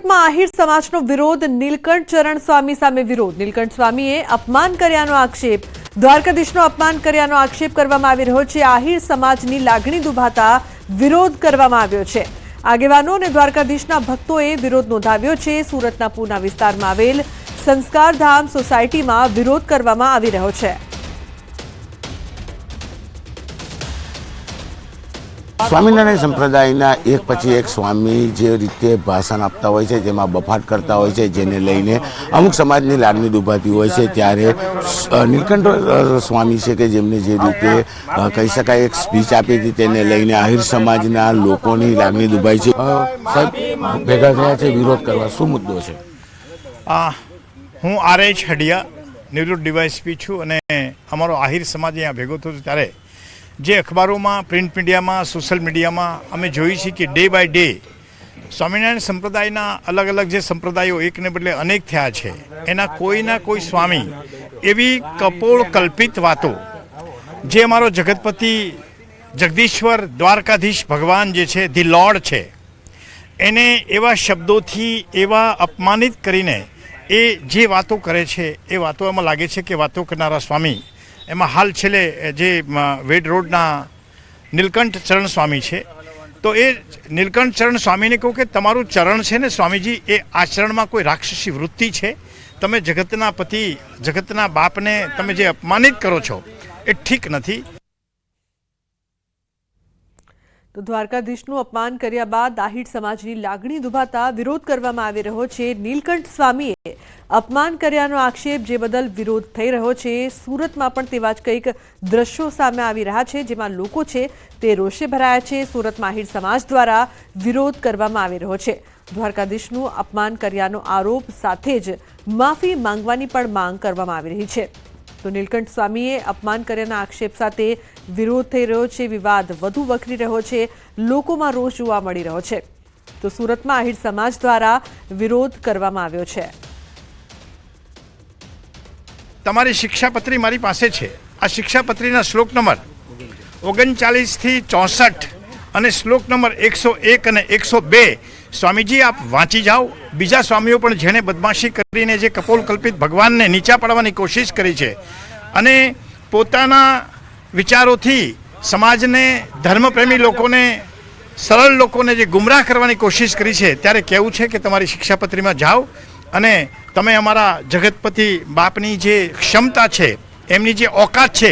સુરતમાં આહિર સમાજનો વિરોધ નીલકંઠ ચરણ સ્વામી સામે વિરોધ નીલકંઠ સ્વામીએ અપમાન કર્યાનો આક્ષેપ દ્વારકાધીશનો અપમાન કર્યાનો આક્ષેપ કરવામાં આવી રહ્યો છે। આહિર સમાજની લાગણી દુભાતા વિરોધ કરવામાં આવ્યો છે। આગેવાનો અને દ્વારકાધીશના ભક્તોએ વિરોધ નોંધાવ્યો છે। સુરતના પૂના વિસ્તારમાં આવેલ સંસ્કારધામ સોસાયટીમાં વિરોધ કરવામાં આવી રહ્યો છે। સ્વામિનારાયણ સંપ્રદાયના એક પછી એક સ્વામી જે રીતે ભાષણ આપતા હોય છે, જેમાં બફાટ કરતા હોય છે, જેને લઈને અમુક સમાજની લાગણી દુભાતી હોય છે, ત્યારે નીલકંઠ સ્વામી છે કે જેમને જે રીતે કહી શકાય એક સ્પીચ આપી હતી, તેને લઈને આહિર સમાજના લોકોની લાગણી દુભાઈ છે। સાહેબ ભેગા થયા છે વિરોધ કરવા, શું મુદ્દો છે? હું RH હડિયા નિવૃત્ત ડીવાયએસપી છું અને અમારો આહિર સમાજ અહીંયા ભેગો થયો ત્યારે જે અખબારોમાં, પ્રિન્ટ મીડિયામાં, સોશિયલ મીડિયામાં અમે જોઈએ છીએ કે ડે બાય ડે સ્વામિનારાયણ સંપ્રદાયના અલગ અલગ જે સંપ્રદાયો એકને બદલે અનેક થયા છે, એના કોઈના કોઈ સ્વામી એવી કપોળ કલ્પિત વાતો જે અમારો જગતપતિ જગદીશ્વર દ્વારકાધીશ ભગવાન જે છે, ધી લોર્ડ છે, એને એવા શબ્દોથી એવા અપમાનિત કરીને એ જે વાતો કરે છે એ વાતો એમાં લાગે છે કે વાતો કરનારા સ્વામી એમાં હાલ છેલ્લે જે વેડ રોડના નીલકંઠ ચરણ સ્વામી છે, તો એ નીલકંઠ ચરણ સ્વામીને કહું કે તમારું ચરણ છે ને સ્વામીજી, એ આચરણમાં કોઈ રાક્ષસી વૃત્તિ છે? તમે જગતના પતિ, જગતના બાપને તમે જે અપમાનિત કરો છો એ ઠીક નથી। તો દ્વારકાધીશનું અપમાન કર્યા બાદ આહિર સમાજની લાગણી દુભાતા વિરોધ કરવામાં આવી રહ્યો છે। નીલકંઠ સ્વામીએ અપમાન કર્યાનો આક્ષેપ જે બદલ વિરોધ થઈ રહ્યો છે। સુરતમાં પણ તેવા જ કંઈક દ્રશ્યો સામે આવી રહ્યા છે, જેમાં લોકો છે તે રોષે ભરાયા છે। સુરતમાં આહિર સમાજ દ્વારા વિરોધ કરવામાં આવી રહ્યો છે। દ્વારકાધીશનું અપમાન કર્યાનો આરોપ સાથે જ માફી માંગવાની પણ માંગ કરવામાં આવી રહી છે। તો નીલકંઠ સ્વામીએ અપમાન કર્યાના આક્ષેપ સાથે વિરોધ થઈ રહ્યો છે। વિવાદ વધુ વકરી રહ્યો છે, લોકોમાં રોષ જોવા મળી રહ્યો છે। તો સુરતમાં આહિર સમાજ દ્વારા વિરોધ કરવામાં આવ્યો છે। તમારી શિક્ષાપત્રી મારી પાસે છે। આ શિક્ષાપત્રીના શ્લોક નંબર 39 થી 64 અને શ્લોક નંબર 101 અને 102 સ્વામીજી આપ વાંચી જાઓ। બીજા સ્વામીઓ પણ જેણે બદમાશી કરીને જે કપોલ કલ્પિત ભગવાનને નીચા પાડવાની કોશિશ કરી છે અને પોતાના વિચારોથી સમાજને, ધર્મપ્રેમી લોકોને, સરળ લોકોને જે ગુમરાહ કરવાની કોશિશ કરી છે, ત્યારે કહેવું છે કે તમારી શિક્ષાપત્રીમાં જાઓ અને તમે અમારા જગતપતિ બાપની જે ક્ષમતા છે, એમની જે ઓકાત છે